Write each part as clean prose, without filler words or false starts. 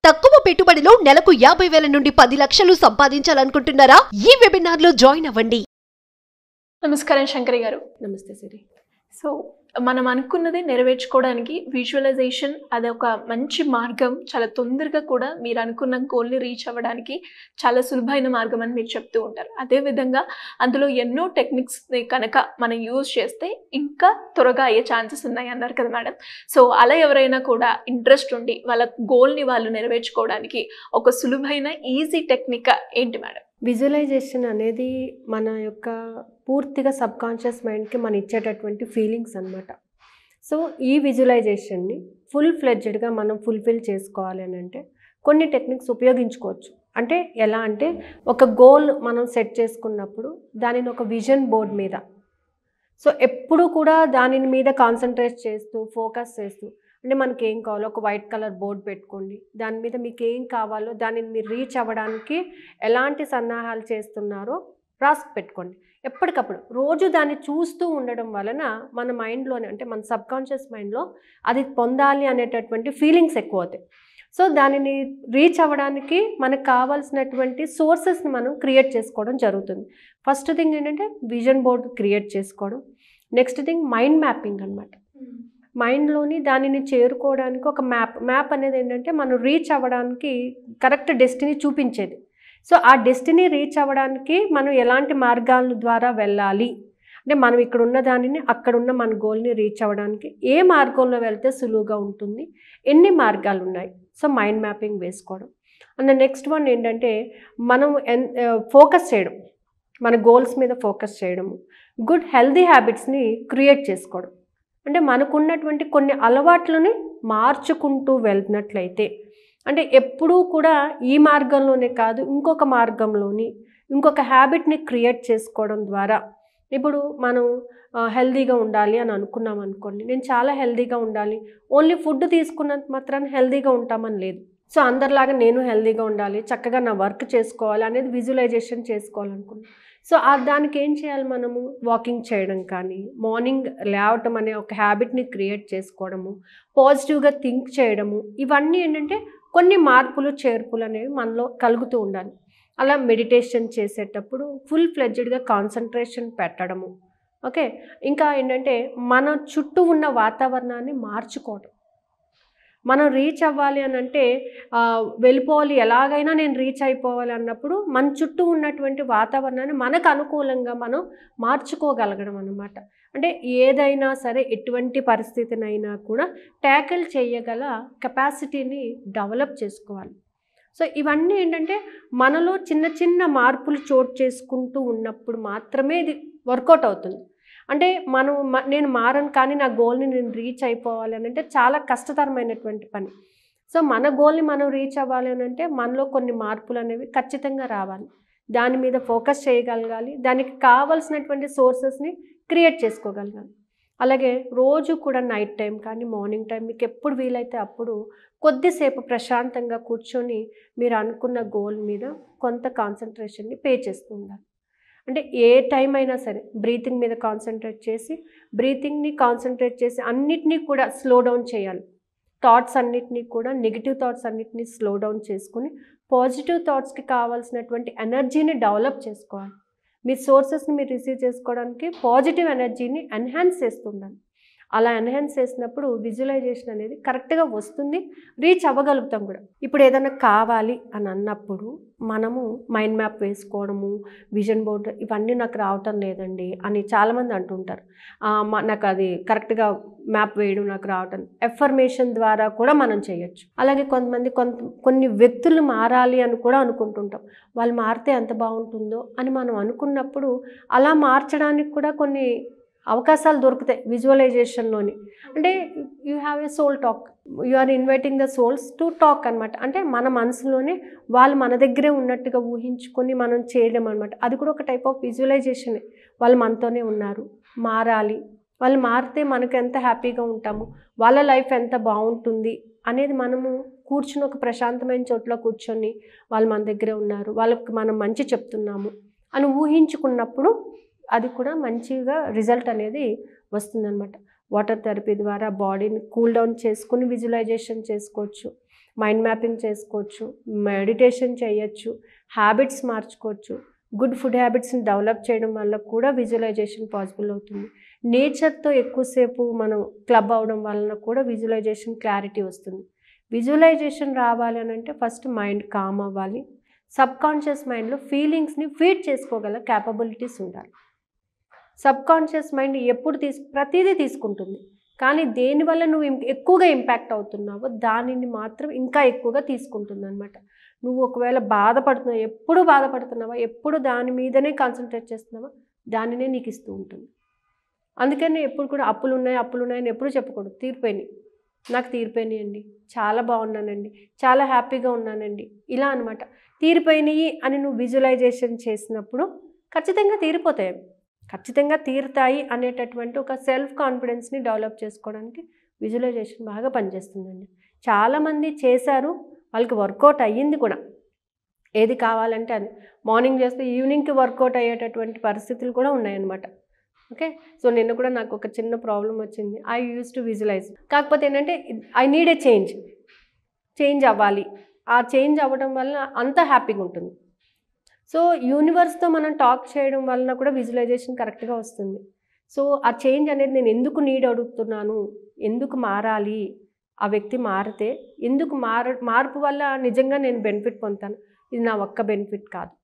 తక్కువ పెట్టుబడిలో నెలకు 50,000 నుండి 10 లక్షలు సంపాదించాలనుకుంటున్నారా? ఈ వెబినార్ లో జాయిన్ అవ్వండి. నమస్కారం శంకరి గారు. నమస్తే సిరి. సో మనం అనుకున్నది నెరవేర్చుకోవడానికి విజువలైజేషన్ అదొక మంచి మార్గం. చాలా తొందరగా కూడా మీరు అనుకున్న గోల్ని రీచ్ అవ్వడానికి చాలా సులభమైన మార్గం అని మీరు చెప్తూ ఉంటారు. అదేవిధంగా అందులో ఎన్నో టెక్నిక్స్ని కనుక మనం యూజ్ చేస్తే ఇంకా త్వరగా అయ్యే ఛాన్సెస్ ఉన్నాయి అన్నారు కదా మేడం. సో అలా ఎవరైనా కూడా ఇంట్రెస్ట్ ఉండి వాళ్ళ గోల్ని వాళ్ళు నెరవేర్చుకోవడానికి ఒక సులువైన ఈజీ టెక్నిక్ ఏంటి మేడం? విజువలైజేషన్ అనేది మన యొక్క పూర్తిగా సబ్కాన్షియస్ మైండ్కి మనం ఇచ్చేటటువంటి ఫీలింగ్స్ అనమాట. సో ఈ విజువలైజేషన్ని ఫుల్ ఫ్లెడ్జ్డ్గా మనం ఫుల్ఫిల్ చేసుకోవాలి అని అంటే కొన్ని టెక్నిక్స్ ఉపయోగించుకోవచ్చు. అంటే ఎలా అంటే ఒక గోల్ మనం సెట్ చేసుకున్నప్పుడు దానిని ఒక విజన్ బోర్డ్ మీద, సో ఎప్పుడు కూడా దాని మీద కాన్సన్ట్రేట్ చేస్తూ ఫోకస్ చేస్తూ, అంటే మనకి ఏం కావాలో ఒక వైట్ కలర్ బోర్డు పెట్టుకోండి. దాని మీద మీకు ఏం కావాలో దానిని మీరు రీచ్ అవ్వడానికి ఎలాంటి సన్నాహాలు చేస్తున్నారో రాసి పెట్టుకోండి. ఎప్పటికప్పుడు రోజు దాన్ని చూస్తూ ఉండడం వలన మన మైండ్లోనే, అంటే మన సబ్కాన్షియస్ మైండ్లో అది పొందాలి అనేటటువంటి ఫీలింగ్స్ ఎక్కువ అవుతాయి. సో దానిని రీచ్ అవ్వడానికి మనకు కావాల్సినటువంటి సోర్సెస్ని మనం క్రియేట్ చేసుకోవడం జరుగుతుంది. ఫస్ట్ థింగ్ ఏంటంటే విజన్ బోర్డు క్రియేట్ చేసుకోవడం. నెక్స్ట్ థింగ్ మైండ్ మ్యాపింగ్ అనమాట. మైండ్లోని దానిని చేరుకోవడానికి ఒక మ్యాప్ అనేది ఏంటంటే మనం రీచ్ అవ్వడానికి కరెక్ట్ డెస్టినీ చూపించేది. సో ఆ డెస్టినీ రీచ్ అవ్వడానికి మనం ఎలాంటి మార్గాల ద్వారా వెళ్ళాలి, అంటే మనం ఇక్కడ ఉన్న దానిని అక్కడున్న మన గోల్ని రీచ్ అవ్వడానికి ఏ మార్గంలో వెళ్తే సులువుగా ఉంటుంది, ఎన్ని మార్గాలు ఉన్నాయి. సో మైండ్ మ్యాపింగ్ వేసుకోవడం. అండ్ నెక్స్ట్ వన్ ఏంటంటే మనం ఫోకస్ చేయడం, మన గోల్స్ మీద ఫోకస్ చేయడము. గుడ్ హెల్దీ హ్యాబిట్స్ని క్రియేట్ చేసుకోవడం, అంటే మనకున్నటువంటి కొన్ని అలవాట్లని మార్చుకుంటూ వెళ్తున్నట్లయితే, అంటే ఎప్పుడూ కూడా ఈ మార్గంలోనే కాదు ఇంకొక మార్గంలోని ఇంకొక హ్యాబిట్ని క్రియేట్ చేసుకోవడం ద్వారా, ఇప్పుడు మనం హెల్దీగా ఉండాలి అని అనుకున్నాం అనుకోండి, నేను చాలా హెల్దీగా ఉండాలి, ఓన్లీ ఫుడ్ తీసుకున్నంత మాత్రాన హెల్దీగా ఉంటామని లేదు. సో అందరిలాగా నేను హెల్దీగా ఉండాలి, చక్కగా నా వర్క్ చేసుకోవాలి అనేది విజువలైజేషన్ చేసుకోవాలనుకున్నాను. సో దానికి ఏం చేయాలి, మనము వాకింగ్ చేయడం కానీ, మార్నింగ్ లేవటం అనే ఒక హ్యాబిట్ని క్రియేట్ చేసుకోవడము, పాజిటివ్గా థింక్ చేయడము, ఇవన్నీ ఏంటంటే కొన్ని మార్పులు చేర్పులు అనేవి మనలో కలుగుతూ ఉండాలి. అలా మెడిటేషన్ చేసేటప్పుడు ఫుల్ ఫ్లెడ్జ్డ్గా కాన్సన్ట్రేషన్ పెట్టడము. ఓకే, ఇంకా ఏంటంటే మన చుట్టూ ఉన్న వాతావరణాన్ని మార్చుకోవడం. మనం రీచ్ అవ్వాలి అని అంటే వెళ్ళిపోవాలి, ఎలాగైనా నేను రీచ్ అయిపోవాలి అన్నప్పుడు మన చుట్టూ ఉన్నటువంటి వాతావరణాన్ని మనకు అనుకూలంగా మనం మార్చుకోగలగడం అన్నమాట. అంటే ఏదైనా సరే ఎటువంటి పరిస్థితినైనా కూడా ట్యాకిల్ చేయగల కెపాసిటీని డెవలప్ చేసుకోవాలి. సో ఇవన్నీ ఏంటంటే మనలో చిన్న చిన్న మార్పులు చోటు చేసుకుంటూ ఉన్నప్పుడు మాత్రమే ఇది వర్కౌట్ అవుతుంది. అంటే నేను మారను కానీ నా గోల్ని నేను రీచ్ అయిపోవాలి అని అంటే చాలా కష్టతరమైనటువంటి పని. సో మన గోల్ని మనం రీచ్ అవ్వాలి అని అంటే మనలో కొన్ని మార్పులు అనేవి ఖచ్చితంగా రావాలి. దాని మీద ఫోకస్ చేయగలగాలి, దానికి కావాల్సినటువంటి సోర్సెస్ని క్రియేట్ చేసుకోగలగాలి. అలాగే రోజు కూడా నైట్ టైం కానీ మార్నింగ్ టైం మీకు ఎప్పుడు వీలైతే అప్పుడు కొద్దిసేపు ప్రశాంతంగా కూర్చొని మీరు అనుకున్న గోల్ మీద కొంత కాన్సన్ట్రేషన్ని పే చేస్తూ ఉండాలి. అంటే ఏ టైం అయినా సరే బ్రీతింగ్ మీద కాన్సన్ట్రేట్ చేసి అన్నిటినీ కూడా స్లో డౌన్ చేయాలి. థాట్స్ అన్నిటినీ కూడా, నెగిటివ్ థాట్స్ అన్నిటినీ స్లో డౌన్ చేసుకుని పాజిటివ్ థాట్స్కి కావాల్సినటువంటి ఎనర్జీని డెవలప్ చేసుకోవాలి. మీ సోర్సెస్ని మీరు రిసీవ్ చేసుకోవడానికి పాజిటివ్ ఎనర్జీని ఎన్హాన్స్ చేస్తుండాలి. అలా ఎన్హాన్స్ చేసినప్పుడు విజువలైజేషన్ అనేది కరెక్ట్గా వస్తుంది, రీచ్ అవ్వగలుగుతాం కూడా. ఇప్పుడు ఏదైనా కావాలి అని అన్నప్పుడు మనము మైండ్ మ్యాప్ వేసుకోవడము, విజన్ బోర్డ్ ఇవన్నీ నాకు రావటం లేదండి అని చాలామంది అంటుంటారు. నాకు అది కరెక్ట్గా మ్యాప్ వేయడం నాకు రావటం. ఎఫర్మేషన్ ద్వారా కూడా మనం చేయొచ్చు. అలాగే కొన్ని వ్యక్తులు మారాలి అని కూడా అనుకుంటుంటాం. వాళ్ళు మారితే ఎంత బాగుంటుందో అని మనం అనుకున్నప్పుడు అలా మార్చడానికి కూడా కొన్ని అవకాశాలు దొరుకుతాయి విజువలైజేషన్లోని. అంటే you have a soul talk, you are inviting the souls to talk అనమాట. అంటే మన మనసులోనే వాళ్ళు మన దగ్గరే ఉన్నట్టుగా ఊహించుకొని మనం చేయడం అనమాట. అది కూడా ఒక టైప్ ఆఫ్ విజువలైజేషనే. వాళ్ళు మనతోనే ఉన్నారు, మారాలి, వాళ్ళు మారితే మనకు ఎంత హ్యాపీగా ఉంటాము, వాళ్ళ లైఫ్ ఎంత బాగుంటుంది అనేది మనము కూర్చుని ఒక ప్రశాంతమైన చోట్ల కూర్చొని వాళ్ళు మన దగ్గరే ఉన్నారు, వాళ్ళకి మనం మంచి చెప్తున్నాము అని ఊహించుకున్నప్పుడు అది కూడా మంచిగా రిజల్ట్ అనేది వస్తుందన్నమాట. వాటర్ థెరపీ ద్వారా బాడీని కూల్ డౌన్ చేసుకుని విజువలైజేషన్ చేసుకోవచ్చు. మైండ్ మ్యాపింగ్ చేసుకోవచ్చు, మెడిటేషన్ చేయొచ్చు, హ్యాబిట్స్ మార్చుకోవచ్చు. గుడ్ ఫుడ్ హ్యాబిట్స్ని డెవలప్ చేయడం వల్ల కూడా విజువలైజేషన్ పాసిబుల్ అవుతుంది. నేచర్తో ఎక్కువసేపు మనం క్లబ్ అవడం వలన కూడా విజువలైజేషన్ క్లారిటీ వస్తుంది. విజువలైజేషన్ రావాలి అని అంటే ఫస్ట్ మైండ్ కామ్ అవ్వాలి. సబ్కాన్షియస్ మైండ్లో ఫీలింగ్స్ని ఫీడ్ చేసుకోగల క్యాపబిలిటీస్ ఉండాలి. సబ్కాన్షియస్ మైండ్ ఎప్పుడు ప్రతిదీ తీసుకుంటుంది, కానీ దేనివల్ల నువ్వు ఎక్కువగా ఇంపాక్ట్ అవుతున్నావో దానిని మాత్రం ఇంకా ఎక్కువగా తీసుకుంటుంది అనమాట. నువ్వు ఒకవేళ బాధపడుతున్నావు, ఎప్పుడు బాధపడుతున్నావా, ఎప్పుడు దాని మీదనే కాన్సన్ట్రేట్ చేస్తున్నావా, దానినే నీకు ఇస్తూ ఉంటుంది. అందుకని ఎప్పుడు కూడా అప్పులు ఉన్నాయని ఎప్పుడు చెప్పకూడదు. తీరిపోయినాయి, నాకు తీరిపోయినాయండి, చాలా బాగున్నానండి, చాలా హ్యాపీగా ఉన్నానండి, ఇలా అనమాట. తీరిపోయినాయి అని నువ్వు విజువలైజేషన్ చేసినప్పుడు ఖచ్చితంగా తీరిపోతాయి, ఖచ్చితంగా తీరుతాయి అనేటటువంటి ఒక సెల్ఫ్ కాన్ఫిడెన్స్ని డెవలప్ చేసుకోవడానికి విజువలైజేషన్ బాగా పనిచేస్తుందండి. చాలామంది చేశారు, వాళ్ళకి వర్కౌట్ అయ్యింది కూడా. ఏది కావాలంటే అది మార్నింగ్ చేస్తే ఈవినింగ్కి వర్కౌట్ అయ్యేటటువంటి పరిస్థితులు కూడా ఉన్నాయన్నమాట. ఓకే, సో నిన్న కూడా నాకు ఒక చిన్న ప్రాబ్లం వచ్చింది. ఐ యూస్ టు విజువలైజ్, కాకపోతే ఏంటంటే ఐ నీడ్ ఏ చేంజ్ అవ్వాలి. ఆ చేంజ్ అవ్వడం వల్ల అంత హ్యాపీగా ఉంటుంది. సో యూనివర్స్తో మనం టాక్ చేయడం వలన కూడా విజువలైజేషన్ కరెక్ట్గా వస్తుంది. సో ఆ చేంజ్ అనేది నేను ఎందుకు నీడ్ అడుగుతున్నాను, ఎందుకు మారాలి, ఆ వ్యక్తి మారితే ఎందుకు మార్పు వల్ల నిజంగా నేను బెనిఫిట్ పొందుతాను, ఇది నా ఒక్క బెనిఫిట్ కాదు,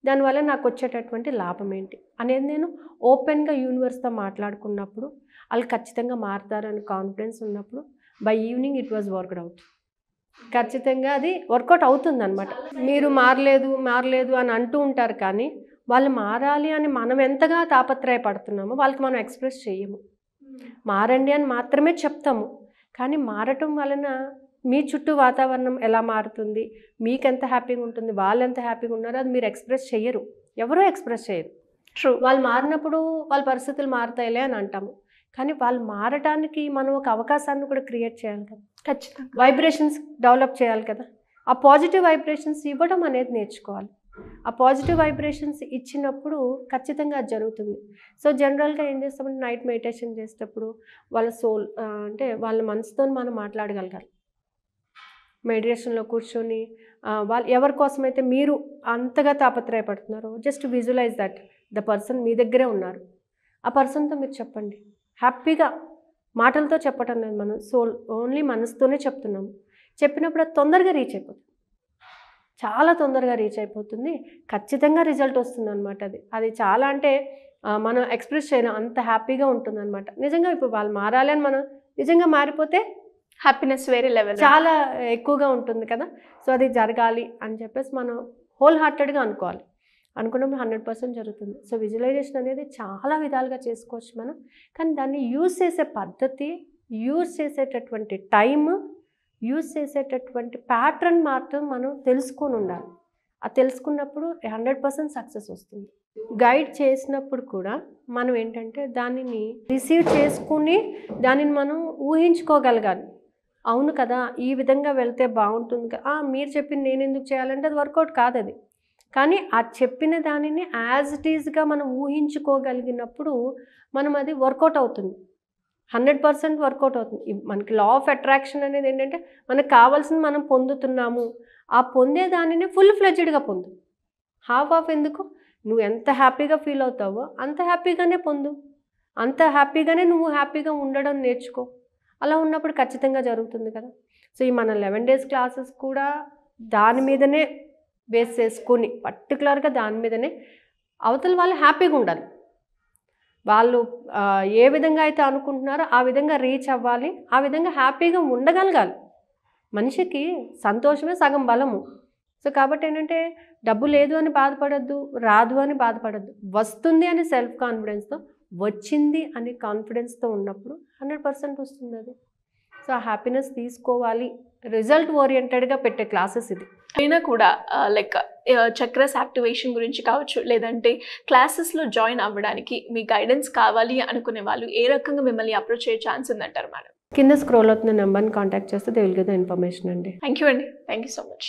దానివల్ల నాకు వచ్చేటటువంటి లాభం ఏంటి అనేది నేను ఓపెన్గా యూనివర్స్తో మాట్లాడుకున్నప్పుడు వాళ్ళు ఖచ్చితంగా మారుతారని కాన్ఫిడెన్స్ ఉన్నప్పుడు by evening it was worked out. ఖచ్చితంగా అది వర్కౌట్ అవుతుంది అనమాట. మీరు మారలేదు అని అంటూ ఉంటారు, కానీ వాళ్ళు మారాలి అని మనం ఎంతగా తాపత్రయపడుతున్నామో వాళ్ళకి మనం ఎక్స్ప్రెస్ చేయము. మారండి అని మాత్రమే చెప్తాము, కానీ మారటం వలన మీ చుట్టూ వాతావరణం ఎలా మారుతుంది, మీకు ఎంత హ్యాపీగా ఉంటుంది, వాళ్ళు ఎంత హ్యాపీగా ఉన్నారో అది మీరు ఎక్స్ప్రెస్ చేయరు, ఎవరూ ఎక్స్ప్రెస్ చేయరు. ట్రూ. వాళ్ళు మారినప్పుడు వాళ్ళ పరిస్థితులు మారుతాయిలే అని అంటాము, కానీ వాళ్ళు మారటానికి మనం ఒక అవకాశాన్ని కూడా క్రియేట్ చేయాలి కదా, ఖచ్చితంగా వైబ్రేషన్స్ డెవలప్ చేయాలి కదా. ఆ పాజిటివ్ వైబ్రేషన్స్ ఇవ్వడం అనేది నేర్చుకోవాలి. ఆ పాజిటివ్ వైబ్రేషన్స్ ఇచ్చినప్పుడు ఖచ్చితంగా అది జరుగుతుంది. సో జనరల్గా ఏం చేస్తామంటే నైట్ మెడిటేషన్ చేసేటప్పుడు వాళ్ళ సోల్ అంటే వాళ్ళ మనసుతో మనం మాట్లాడగలగాలి. మెడిటేషన్లో కూర్చొని వాళ్ళు ఎవరి కోసమైతే మీరు అంతగా తాపత్రయపడుతున్నారో just visualise that the person మీ దగ్గరే ఉన్నారు. ఆ పర్సన్తో మీరు చెప్పండి హ్యాపీగా. మాటలతో చెప్పటం లేదు, మనం సోల్ ఓన్లీ మనసుతోనే చెప్తున్నాము. చెప్పినప్పుడు అది తొందరగా రీచ్ అయిపోతుంది, చాలా తొందరగా రీచ్ అయిపోతుంది, ఖచ్చితంగా రిజల్ట్ వస్తుంది అనమాట. అది చాలా అంటే మనం ఎక్స్ప్రెస్ చేయలేం, అంత హ్యాపీగా ఉంటుంది అనమాట. నిజంగా ఇప్పుడు వాళ్ళు మారాలి అని మనం నిజంగా మారిపోతే హ్యాపీనెస్ వేరే లెవెల్ చాలా ఎక్కువగా ఉంటుంది కదా. సో అది జరగాలి అని చెప్పేసి మనం హోల్ హార్టెడ్గా అనుకోవాలి. అనుకున్నప్పుడు 100% జరుగుతుంది. సో విజువలైజేషన్ అనేది చాలా విధాలుగా చేసుకోవచ్చు మనం, కానీ దాన్ని యూజ్ చేసే పద్ధతి, యూజ్ చేసేటటువంటి టైమ్, యూజ్ చేసేటటువంటి ప్యాటర్న్ మాత్రం మనం తెలుసుకొని ఉండాలి. అది తెలుసుకున్నప్పుడు 100% సక్సెస్ వస్తుంది. గైడ్ చేసినప్పుడు కూడా మనం ఏంటంటే దానిని రిసీవ్ చేసుకుని దానిని మనం ఊహించుకోగలగాలి. అవును కదా, ఈ విధంగా వెళ్తే బాగుంటుంది కదా, మీరు చెప్పింది నేను ఎందుకు చేయాలంటే అది వర్కౌట్ కాదు అది. కానీ ఆ చెప్పిన దానిని యాజ్ ఇట్ ఈజ్గా మనం ఊహించుకోగలిగినప్పుడు మనం అది వర్కౌట్ అవుతుంది, 100% వర్కౌట్ అవుతుంది. మనకి లా ఆఫ్ అట్రాక్షన్ అనేది ఏంటంటే మనకు కావాల్సింది మనం పొందుతున్నాము, ఆ పొందే దానిని ఫుల్ ఫ్లెడ్జ్డ్గా పొందు. హాఫ్ ఆఫ్ ఎందుకు, నువ్వు ఎంత హ్యాపీగా ఫీల్ అవుతావో అంత హ్యాపీగానే పొందు, అంత హ్యాపీగానే నువ్వు హ్యాపీగా ఉండడం నేర్చుకో. అలా ఉన్నప్పుడు ఖచ్చితంగా జరుగుతుంది కదా. సో ఈ మన 11 days క్లాసెస్ కూడా దాని మీదనే బేస్ చేసుకొని పర్టికులర్గా దాని మీదనే అవతల వాళ్ళు హ్యాపీగా ఉండాలి. వాళ్ళు ఏ విధంగా అయితే అనుకుంటున్నారో ఆ విధంగా రీచ్ అవ్వాలి, ఆ విధంగా హ్యాపీగా ఉండగలగాలి. మనిషికి సంతోషమే సగం బలము. సో కాబట్టి ఏంటంటే డబ్బు లేదు అని బాధపడద్దు, రాదు అని బాధపడద్దు, వస్తుంది అని సెల్ఫ్ కాన్ఫిడెన్స్తో, వచ్చింది అని కాన్ఫిడెన్స్తో ఉన్నప్పుడు 100% వస్తుంది అది. సో ఆ హ్యాపీనెస్ తీసుకోవాలి. రిజల్ట్ ఓరియంటెడ్గా పెట్టే క్లాసెస్ ఇది. అయినా కూడా లైక్ చక్రస్ యాక్టివేషన్ గురించి కావచ్చు, లేదంటే క్లాసెస్లో జాయిన్ అవ్వడానికి మీ గైడెన్స్ కావాలి అనుకునే వాళ్ళు ఏ రకంగా మిమ్మల్ని అప్రోచ్ అయ్యే ఛాన్స్ ఉందంటారు మేడం? కింద స్క్రోల్ అవుతున్న నెంబర్ని కాంటాక్ట్ చేస్తే they will give the information అండి. థ్యాంక్ యూ అండి, థ్యాంక్ యూ సో మచ్.